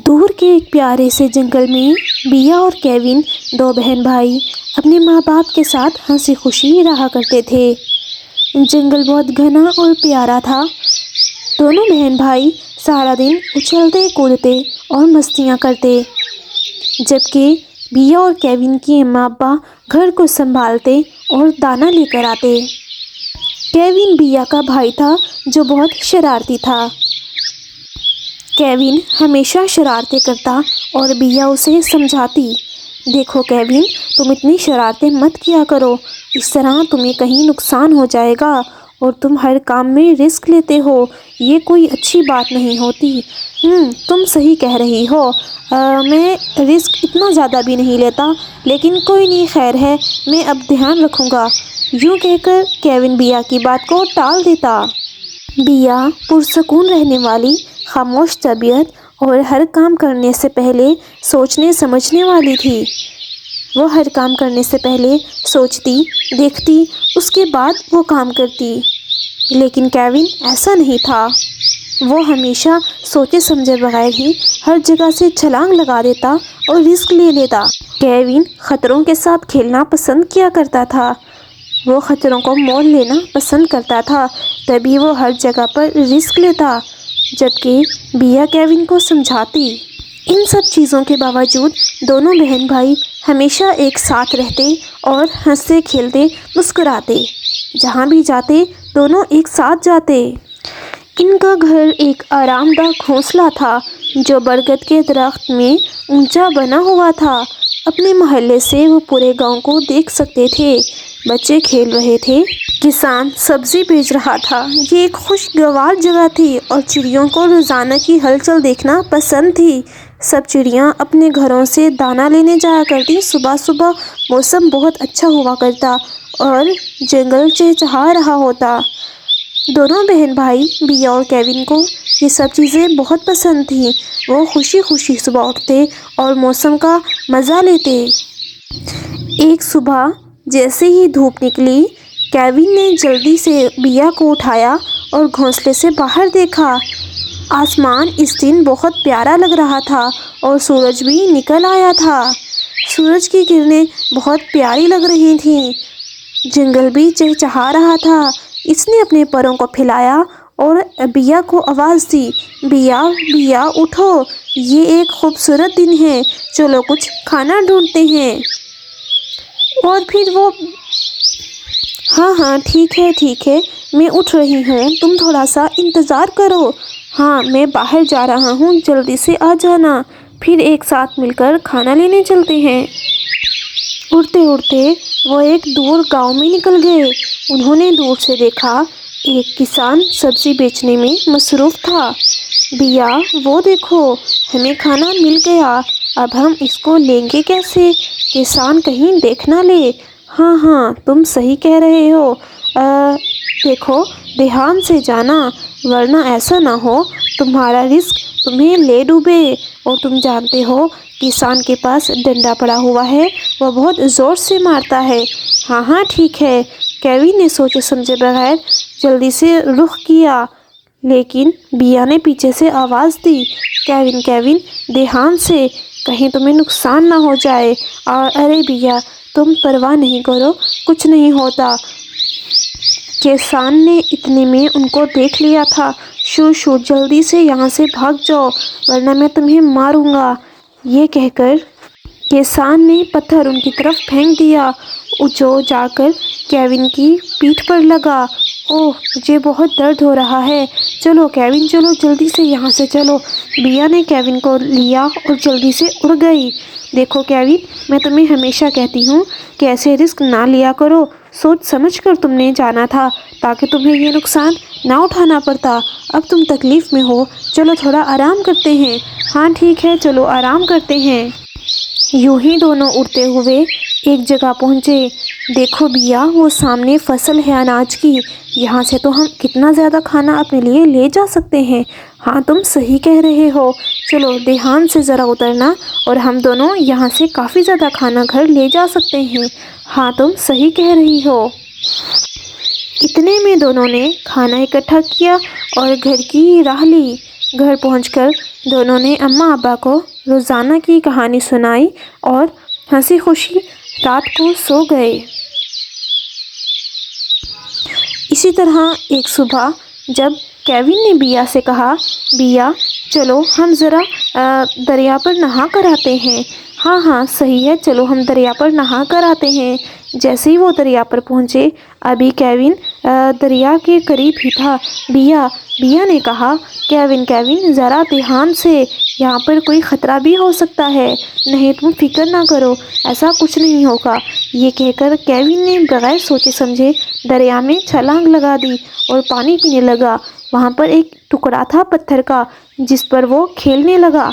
دور کے ایک پیارے سے جنگل میں بیا اور کیوin دو بہن بھائی اپنے ماں باپ کے ساتھ ہنسی خوشی رہا کرتے تھے۔ جنگل بہت گھنا اور پیارا تھا۔ دونوں بہن بھائی سارا دن اچھلتے کودتے اور مستیاں کرتے، جبکہ بیا اور کیوin کی اماں ابا گھر کو سنبھالتے اور دانا لے کر آتے۔ کیوin بیا کا بھائی تھا جو بہت شرارتی تھا۔ کیوin ہمیشہ شرارتیں کرتا اور بیا اسے سمجھاتی، دیکھو کیوin، تم اتنی شرارتیں مت کیا کرو، اس طرح تمہیں کہیں نقصان ہو جائے گا، اور تم ہر کام میں رسک لیتے ہو، یہ کوئی اچھی بات نہیں ہوتی۔ تم صحیح کہہ رہی ہو، میں رسک اتنا زیادہ بھی نہیں لیتا، لیکن کوئی نہیں، خیر ہے، میں اب دھیان رکھوں گا، یوں کہہ کر کیوin بیا کی بات کو ٹال دیتا۔ بیا پرسکون رہنے والی، خاموش طبیعت اور ہر کام کرنے سے پہلے سوچنے سمجھنے والی تھی۔ وہ ہر کام کرنے سے پہلے سوچتی، دیکھتی، اس کے بعد وہ کام کرتی۔ لیکن کیوin ایسا نہیں تھا، وہ ہمیشہ سوچے سمجھے بغیر ہی ہر جگہ سے چھلانگ لگا دیتا اور رسک لے لیتا۔ کیوin خطروں کے ساتھ کھیلنا پسند کیا کرتا تھا، وہ خطروں کو مول لینا پسند کرتا تھا، تبھی وہ ہر جگہ پر رسک لیتا، جبکہ بیا کیوin کو سمجھاتی۔ ان سب چیزوں کے باوجود دونوں بہن بھائی ہمیشہ ایک ساتھ رہتے اور ہنستے کھیلتے مسکراتے، جہاں بھی جاتے دونوں ایک ساتھ جاتے۔ ان کا گھر ایک آرام دہ گھونسلہ تھا جو برگد کے درخت میں اونچا بنا ہوا تھا۔ اپنے محلے سے وہ پورے گاؤں کو دیکھ سکتے تھے، بچے کھیل رہے تھے، کسان سبزی بیچ رہا تھا۔ یہ ایک خوشگوار جگہ تھی اور چڑیوں کو روزانہ کی ہلچل دیکھنا پسند تھی۔ سب چڑیاں اپنے گھروں سے دانا لینے جایا کرتی۔ صبح صبح موسم بہت اچھا ہوا کرتا اور جنگل چہچہا رہا ہوتا۔ دونوں بہن بھائی بیا اور کیوin کو یہ سب چیزیں بہت پسند تھیں۔ وہ خوشی خوشی صبح اٹھتے اور موسم کا مزہ لیتے۔ ایک صبح جیسے ہی دھوپ نکلی، کیوin نے جلدی سے بیا کو اٹھایا اور گھونسلے سے باہر دیکھا۔ آسمان اس دن بہت پیارا لگ رہا تھا اور سورج بھی نکل آیا تھا۔ سورج کی کرنیں بہت پیاری لگ رہی تھیں، جنگل بھی چہچہا رہا تھا۔ اس نے اپنے پروں کو پھیلایا اور بیا کو آواز دی، بیا بیا اٹھو، یہ ایک خوبصورت دن ہے، چلو کچھ کھانا ڈھونڈتے ہیں۔ اور پھر وہ ہاں ٹھیک ہے، میں اٹھ رہی ہوں، تم تھوڑا سا انتظار کرو۔ ہاں میں باہر جا رہا ہوں، جلدی سے آ جانا، پھر ایک ساتھ مل کر کھانا لینے چلتے ہیں۔ اڑتے اڑتے وہ ایک دور گاؤں میں نکل گئے۔ انہوں نے دور سے دیکھا، ایک کسان سبزی بیچنے میں مصروف تھا۔ بیا وہ دیکھو، ہمیں کھانا مل گیا، اب ہم اس کو لیں گے کیسے؟ کسان کہیں دیکھ نہ لے۔ ہاں تم صحیح کہہ رہے ہو، دیکھو دھیان سے جانا، ورنہ ایسا نہ ہو تمہارا رزق تمہیں لے ڈوبے، اور تم جانتے ہو کسان کے پاس ڈنڈا پڑا ہوا ہے، وہ بہت زور سے مارتا ہے۔ ہاں ٹھیک ہے، کیوin نے سوچے سمجھے بغیر جلدی سے رخ کیا، لیکن بیا نے پیچھے سے آواز دی، کیوin دھیان سے، کہیں تمہیں نقصان نہ ہو جائے۔ ارے بیا تم پرواہ نہیں کرو، کچھ نہیں ہوتا۔ کسان نے اتنے میں ان کو دیکھ لیا تھا۔ شو جلدی سے یہاں سے بھاگ جاؤ ورنہ میں تمہیں ماروں گا، یہ کہہ کر کسان نے پتھر ان کی طرف پھینک دیا جو جا کر کیوin کی پیٹھ پر لگا۔ اوہ مجھے بہت درد ہو رہا ہے، چلو کیوin چلو، جلدی سے یہاں سے چلو۔ بیا نے کیوin کو لیا اور جلدی سے اڑ گئی۔ دیکھو کیوin، میں تمہیں ہمیشہ کہتی ہوں کہ ایسے رسک نہ لیا کرو، سوچ سمجھ کر تم نے جانا تھا تاکہ تمہیں یہ نقصان نہ اٹھانا پڑتا۔ اب تم تکلیف میں ہو، چلو تھوڑا آرام کرتے ہیں۔ ہاں ٹھیک ہے، چلو آرام کرتے ہیں۔ یوں ہی دونوں اڑتے ہوئے ایک جگہ پہنچے۔ دیکھو بیا، وہ سامنے فصل ہے اناج کی، یہاں سے تو ہم کتنا زیادہ کھانا اپنے لیے لے جا سکتے ہیں۔ ہاں تم صحیح کہہ رہے ہو، چلو دھیان سے ذرا اترنا، اور ہم دونوں یہاں سے کافی زیادہ کھانا گھر لے جا سکتے ہیں۔ ہاں تم صحیح کہہ رہی ہو۔ اتنے میں دونوں نے کھانا اکٹھا کیا اور گھر کی راہ لی۔ گھر پہنچ کر دونوں نے اماں ابا کو روزانہ کی کہانی سنائی اور ہنسی خوشی رات کو سو گئے۔ اسی طرح ایک صبح جب کیوin نے بیا سے کہا، بیا چلو ہم ذرا دریا پر نہا کر آتے ہیں۔ ہاں ہاں صحیح ہے، چلو ہم دریا پر نہا کر آتے ہیں۔ جیسے ہی وہ دریا پر پہنچے، ابھی کیوin دریا کے قریب ہی تھا۔ بیا نے کہا، کیوin ذرا دھیان سے، یہاں پر کوئی خطرہ بھی ہو سکتا ہے۔ نہیں تم فکر نہ کرو، ایسا کچھ نہیں ہوگا۔ یہ کہہ کر کیوin نے بغیر سوچے سمجھے دریا میں چھلانگ لگا دی اور پانی پینے لگا۔ وہاں پر ایک ٹکڑا تھا پتھر کا جس پر وہ کھیلنے لگا۔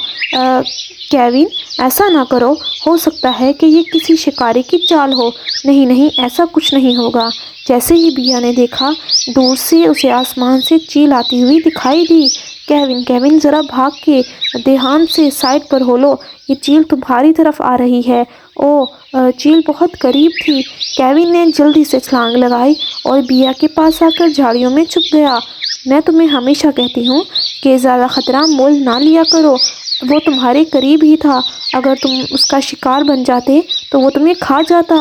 کیوin ایسا نہ کرو، ہو سکتا ہے کہ یہ کسی شکاری کی چال ہو۔ نہیں ایسا کچھ نہیں ہوگا۔ جیسے ہی بیا نے دیکھا، دور سے اسے آسمان سے چیل آتی ہوئی دکھائی دی۔ کیوin ذرا بھاگ کے دھیان سے سائڈ پر ہو لو، یہ چیل تمہاری طرف آ رہی ہے۔ چیل بہت قریب تھی۔ کیوin نے جلدی سے چھلانگ لگائی اور بیا کے پاس آ کر جھاڑیوں میں چھپ گیا۔ میں تمہیں ہمیشہ کہتی ہوں کہ زیادہ خطرہ مول نہ لیا کرو، وہ تمہارے قریب ہی تھا، اگر تم اس کا شکار بن جاتے تو وہ تمہیں کھا جاتا۔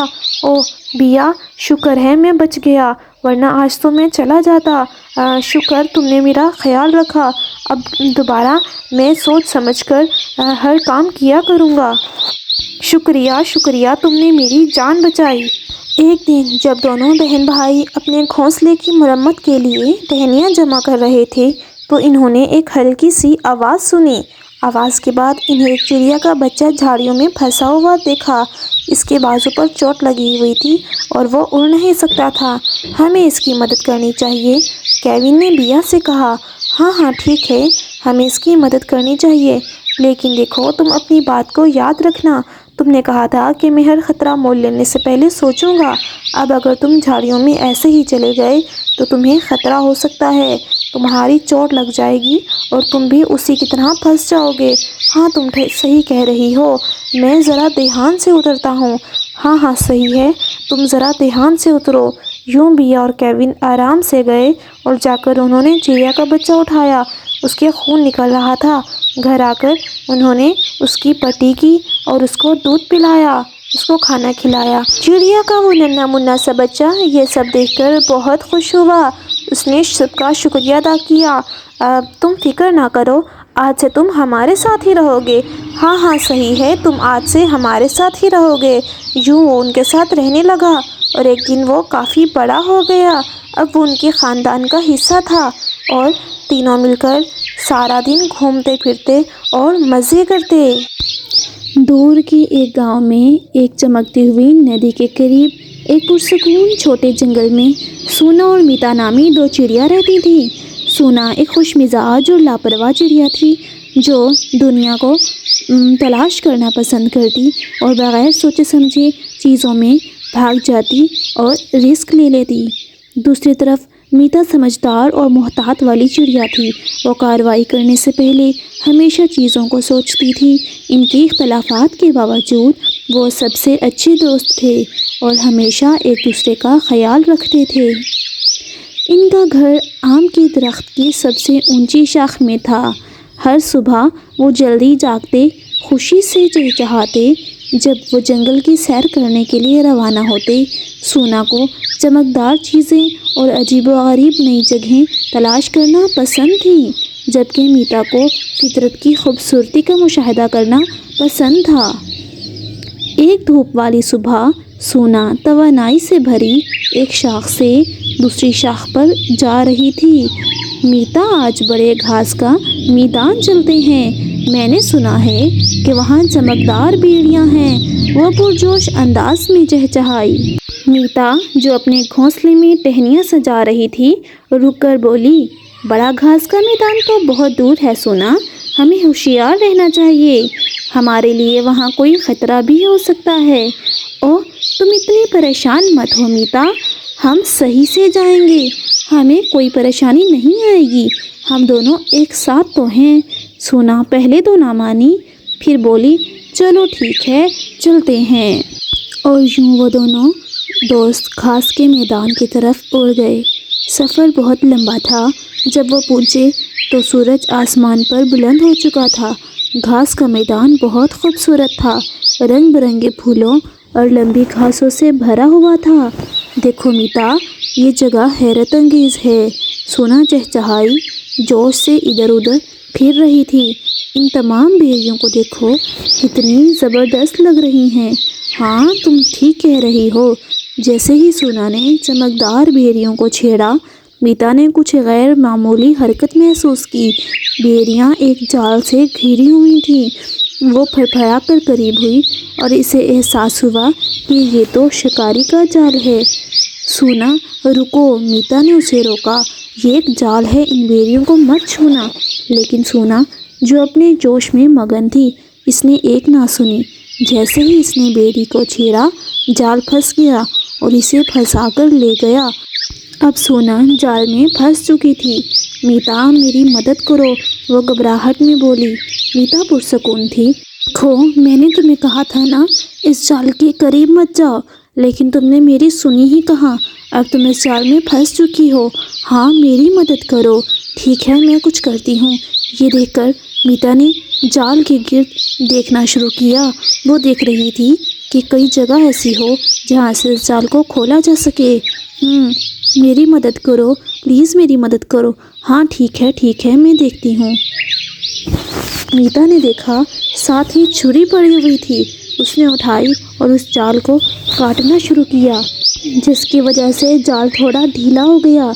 اوہ بیا، شکر ہے میں بچ گیا، ورنہ آج تو میں چلا جاتا۔ شکر تم نے میرا خیال رکھا، اب دوبارہ میں سوچ سمجھ کر ہر کام کیا کروں گا۔ شکریہ، تم نے میری جان بچائی۔ ایک دن جب دونوں بہن بھائی اپنے گھونسلے کی مرمت کے لیے ٹہنیاں جمع کر رہے تھے تو انہوں نے ایک ہلکی سی آواز سنی۔ آواز کے بعد انہیں ایک چڑیا کا بچہ جھاڑیوں میں پھنسا ہوا دیکھا۔ اس کے بازو پر چوٹ لگی ہوئی تھی اور وہ اڑ نہیں سکتا تھا۔ ہمیں اس کی مدد کرنی چاہیے، کیوin نے بیا سے کہا۔ ہاں ٹھیک ہے، ہمیں اس کی مدد کرنی چاہیے، لیکن دیکھو تم اپنی بات کو یاد رکھنا، تم نے کہا تھا کہ میں ہر خطرہ مول لینے سے پہلے سوچوں گا۔ اب اگر تم جھاڑیوں میں ایسے ہی چلے گئے تو تمہیں خطرہ ہو سکتا ہے، تمہاری چوٹ لگ جائے گی اور تم بھی اسی کی طرح پھنس جاؤ گے۔ ہاں تم صحیح کہہ رہی ہو، میں ذرا دھیان سے اترتا ہوں۔ ہاں صحیح ہے، تم ذرا دھیان سے اترو۔ یوں بیا اور کیوin آرام سے گئے اور جا کر انہوں نے چڑیا کا بچہ اٹھایا، اس کے خون نکل رہا تھا۔ گھر آ کر انہوں نے اس کی پٹی کی اور اس کو دودھ پلایا، اس کو کھانا کھلایا۔ چڑیا کا وہ ننھا منا سا بچہ یہ سب دیکھ کر بہت خوش ہوا۔ اس نے سب کا شکریہ ادا کیا۔ تم فکر نہ کرو، آج سے تم ہمارے ساتھ ہی رہو گے۔ ہاں صحیح ہے، تم آج سے ہمارے ساتھ ہی رہو گے۔ یوں وہ ان کے ساتھ رہنے لگا اور ایک دن وہ کافی بڑا ہو گیا۔ اب وہ ان کے خاندان کا حصہ تھا اور تینوں مل کر سارا دن گھومتے پھرتے اور مزے کرتے۔ دور کے ایک گاؤں میں ایک چمکتی ہوئی ندی کے قریب ایک پرسکون چھوٹے جنگل میں سونا اور میتا نامی دو چڑیا رہتی تھیں۔ سونا ایک خوش مزاج اور لاپرواہ چڑیا تھی جو دنیا کو تلاش کرنا پسند کرتی اور بغیر سوچے سمجھے چیزوں میں بھاگ جاتی اور رسک لے لیتی۔ دوسری طرف میتا سمجھدار اور محتاط والی چڑیا تھی، وہ کارروائی کرنے سے پہلے ہمیشہ چیزوں کو سوچتی تھی۔ ان کے اختلافات کے باوجود وہ سب سے اچھے دوست تھے اور ہمیشہ ایک دوسرے کا خیال رکھتے تھے۔ ان کا گھر آم کے درخت کی سب سے اونچی شاخ میں تھا۔ ہر صبح وہ جلدی جاگتے، خوشی سے چہچہاتے جب وہ جنگل کی سیر کرنے کے لیے روانہ ہوتے۔ سونا کو چمکدار چیزیں اور عجیب و غریب نئی جگہیں تلاش کرنا پسند تھی، جبکہ میتا کو فطرت کی خوبصورتی کا مشاہدہ کرنا پسند تھا۔ ایک دھوپ والی صبح سونا توانائی سے بھری ایک شاخ سے دوسری شاخ پر جا رہی تھی۔ میتا، آج بڑے گھاس کا میدان چلتے ہیں، میں نے سنا ہے کہ وہاں چمکدار بیڑیاں ہیں، وہ پرجوش انداز میں چہچہائی۔ میتا جو اپنے گھونسلے میں ٹہنیاں سجا رہی تھی رک کر بولی، بڑا گھاس کا میدان تو بہت دور ہے سونا، ہمیں ہوشیار رہنا چاہیے، ہمارے لیے وہاں کوئی خطرہ بھی ہو سکتا ہے۔ اوہ تم اتنی پریشان مت ہو میتا، ہم صحیح سے جائیں گے، ہمیں کوئی پریشانی نہیں آئے گی، ہم دونوں ایک ساتھ تو ہیں۔ سونا پہلے تو نہ مانی، پھر بولی، چلو ٹھیک ہے چلتے ہیں۔ اور یوں وہ دونوں دوست گھاس کے میدان کی طرف اڑ گئے۔ سفر بہت لمبا تھا جب وہ پہنچے تو سورج آسمان پر بلند ہو چکا تھا۔ گھاس کا میدان بہت خوبصورت تھا، رنگ برنگے پھولوں اور لمبی گھاسوں سے بھرا ہوا تھا۔ دیکھو میتا، یہ جگہ حیرت انگیز ہے، سونا چہچہائی جوش سے ادھر ادھر پھر رہی تھی۔ ان تمام بھیڑیوں کو دیکھو، کتنی زبردست لگ رہی ہیں۔ ہاں تم ٹھیک کہہ رہی ہو۔ جیسے ہی سونا نے چمکدار بھیڑیوں کو چھیڑا، میتا نے کچھ غیر معمولی حرکت محسوس کی۔ بھیڑیاں ایک جال سے گھری ہوئی تھیں۔ وہ پھڑپھڑا کر قریب ہوئی اور اسے احساس ہوا کہ یہ تو شکاری کا جال ہے۔ سونا رکو، میتا نے اسے روکا، یہ ایک جال ہے، ان بھیڑیوں کو مت چھونا۔ لیکن سونا جو اپنے جوش میں مگن تھی، اس نے ایک نہ سنی۔ جیسے ہی اس نے بیڑی کو چھیڑا، جال پھنس گیا اور اسے پھنسا کر لے گیا۔ اب سونا جال میں پھنس چکی تھی۔ میتا میری مدد کرو، وہ گھبراہٹ میں بولی۔ میتا پرسکون تھی۔ دیکھو میں نے تمہیں کہا تھا نا، اس جال کے قریب مت جاؤ، لیکن تم نے میری سنی ہی کہاں۔ اب تم اس جال میں پھنس چکی ہو۔ ہاں میری مدد کرو۔ ٹھیک ہے میں کچھ کرتی ہوں۔ یہ دیکھ کر میتا نے جال کے گرد دیکھنا شروع کیا۔ وہ دیکھ رہی تھی کہ کئی جگہ ایسی ہو جہاں سے اس جال کو کھولا جا سکے۔ میری مدد کرو، پلیز میری مدد کرو۔ ہاں ٹھیک ہے میں دیکھتی ہوں۔ میتا نے دیکھا ساتھ ہی چھری پڑی ہوئی تھی۔ اس نے اٹھائی اور اس جال کو کاٹنا شروع کیا، جس کی وجہ سے جال تھوڑا ڈھیلا ہو گیا۔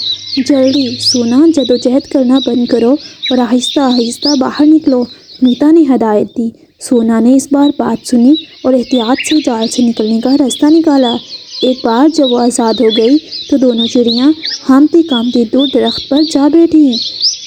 جلدی سونا، جدوجہد کرنا بند کرو اور آہستہ آہستہ باہر نکلو، میتا نے ہدایت دی۔ سونا نے اس بار بات سنی اور احتیاط سے جال سے نکلنے کا راستہ نکالا۔ ایک بار جب وہ آزاد ہو گئی تو دونوں چڑیاں ہامتی کامتی دور درخت پر جا بیٹھیں۔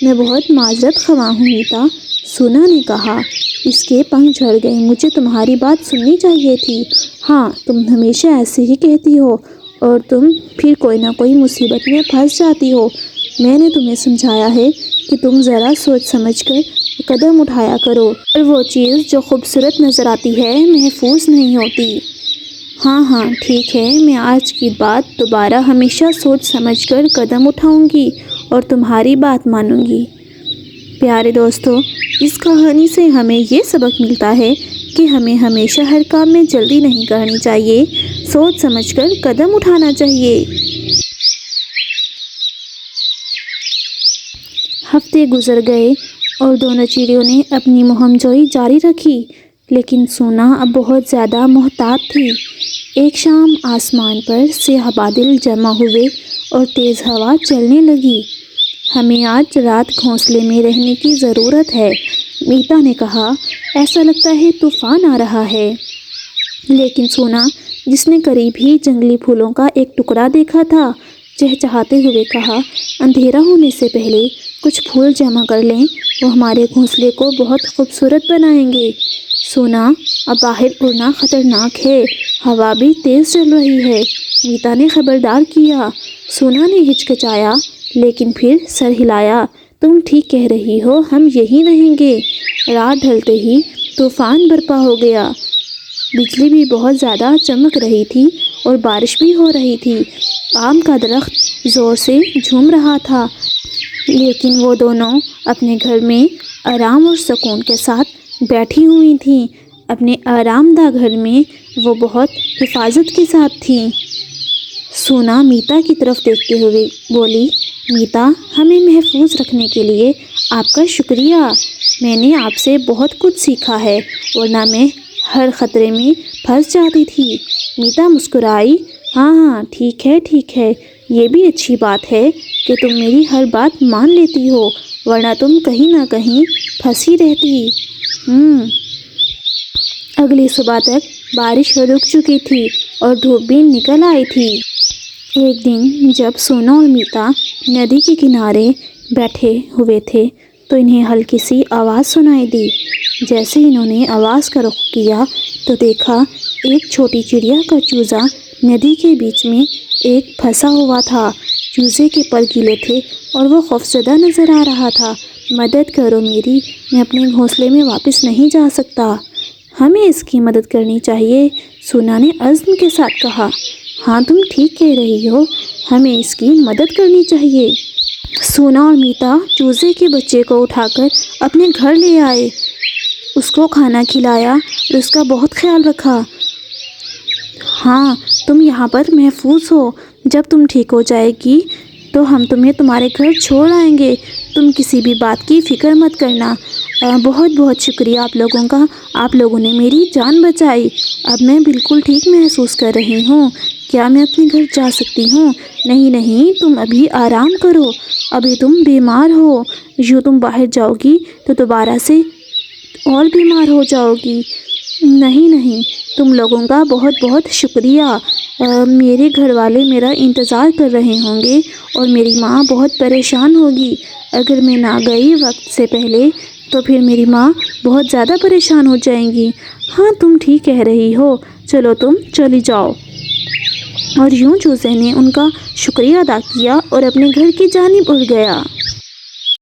میں بہت معذرت خواہ ہوں میتا، سونا نے کہا، اس کے پنکھ جھڑ گئے، مجھے تمہاری بات سننی چاہیے تھی۔ ہاں تم ہمیشہ ایسے ہی کہتی ہو اور تم پھر کوئی نہ کوئی مصیبت میں پھنس جاتی ہو۔ میں نے تمہیں سمجھایا ہے کہ تم ذرا سوچ سمجھ کر قدم اٹھایا کرو، اور وہ چیز جو خوبصورت نظر آتی ہے محفوظ نہیں ہوتی۔ ہاں ٹھیک ہے، میں آج کی بات دوبارہ ہمیشہ سوچ سمجھ کر قدم اٹھاؤں گی اور تمہاری بات مانوں گی۔ پیارے دوستو، اس کہانی سے ہمیں یہ سبق ملتا ہے کہ ہمیں ہمیشہ ہر کام میں جلدی نہیں کرنی چاہیے، سوچ سمجھ کر قدم اٹھانا چاہیے۔ ہفتے گزر گئے اور دونوں چڑیوں نے اپنی مہم جوئی جاری رکھی، لیکن سونا اب بہت زیادہ محتاط تھی۔ ایک شام آسمان پر سیاہ بادل جمع ہوئے اور تیز ہوا چلنے لگی۔ ہمیں آج رات گھونسلے میں رہنے کی ضرورت ہے، میتا نے کہا، ایسا لگتا ہے طوفان آ رہا ہے۔ لیکن سونا، جس نے قریب ہی جنگلی پھولوں کا ایک ٹکڑا دیکھا تھا، چہچہاتے ہوئے کہا، اندھیرا ہونے سے پہلے کچھ پھول جمع کر لیں، وہ ہمارے گھونسلے کو بہت خوبصورت بنائیں گے۔ سونا، اب باہر اڑنا خطرناک ہے، ہوا بھی تیز چل رہی ہے، میتا نے خبردار کیا۔ سونا نے ہچکچایا لیکن پھر سر ہلایا۔ تم ٹھیک کہہ رہی ہو، ہم یہیں رہیں گے۔ رات ڈھلتے ہی طوفان برپا ہو گیا۔ بجلی بھی بہت زیادہ چمک رہی تھی اور بارش بھی ہو رہی تھی۔ آم کا درخت زور سے جھوم رہا تھا، لیکن وہ دونوں اپنے گھر میں آرام اور سکون کے ساتھ بیٹھی ہوئی تھیں۔ اپنے آرام دہ گھر میں وہ بہت حفاظت کے ساتھ تھیں۔ سونا میتا کی طرف دیکھتے ہوئے بولی، میتا، ہمیں محفوظ رکھنے کے لیے آپ کا شکریہ۔ میں نے آپ سے بہت کچھ سیکھا ہے، ورنہ میں ہر خطرے میں پھنس جاتی تھی۔ میتا مسکرائی، ہاں ٹھیک ہے، یہ بھی اچھی بات ہے کہ تم میری ہر بات مان لیتی ہو، ورنہ تم کہیں نہ کہیں پھنسی رہتی۔ اگلی صبح تک بارش رک چکی تھی اور دھوپ بھی نکل آئی تھی۔ ایک دن جب سونا اور میتا ندی کے کنارے بیٹھے ہوئے تھے تو انہیں ہلکی سی آواز سنائی دی۔ جیسے انہوں نے آواز کا رخ کیا تو دیکھا ایک چھوٹی چڑیا کا چوزا ندی کے بیچ میں ایک پھنسا ہوا تھا۔ چوزے کے پر گیلے تھے اور وہ خوفزدہ نظر آ رہا تھا۔ مدد کرو میری، میں اپنے گھونسلے میں واپس نہیں جا سکتا۔ ہمیں اس کی مدد کرنی چاہیے، سونا نے عزم کے ساتھ کہا۔ ہاں تم ٹھیک کہہ رہی ہو، ہمیں اس کی مدد کرنی چاہیے۔ سونا اور میتا چوزے کے بچے کو اٹھا کر اپنے گھر لے آئے، اس کو کھانا کھلایا اور اس کا بہت خیال رکھا۔ ہاں، تم یہاں پر محفوظ ہو، جب تم ٹھیک ہو جائے گی تو ہم تمہیں تمہارے گھر چھوڑ آئیں گے، تم کسی بھی بات کی فکر مت کرنا۔ بہت بہت شکریہ آپ لوگوں کا، آپ لوگوں نے میری جان بچائی، اب میں بالکل ٹھیک محسوس کر رہی ہوں۔ کیا میں اپنے گھر جا سکتی ہوں؟ نہیں نہیں، تم ابھی آرام کرو، ابھی تم بیمار ہو، یوں تم باہر جاؤ گی تو دوبارہ سے اور بیمار ہو جاؤ گی۔ نہیں نہیں، تم لوگوں کا بہت بہت شکریہ، میرے گھر والے میرا انتظار کر رہے ہوں گے اور میری ماں بہت پریشان ہوگی، اگر میں نہ گئی وقت سے پہلے تو پھر میری ماں بہت زیادہ پریشان ہو جائیں گی۔ ہاں، تم ٹھیک کہہ رہی ہو، چلو تم چلی جاؤ۔ اور یوں چوزے نے ان کا شکریہ ادا کیا اور اپنے گھر کی جانب اڑ گیا۔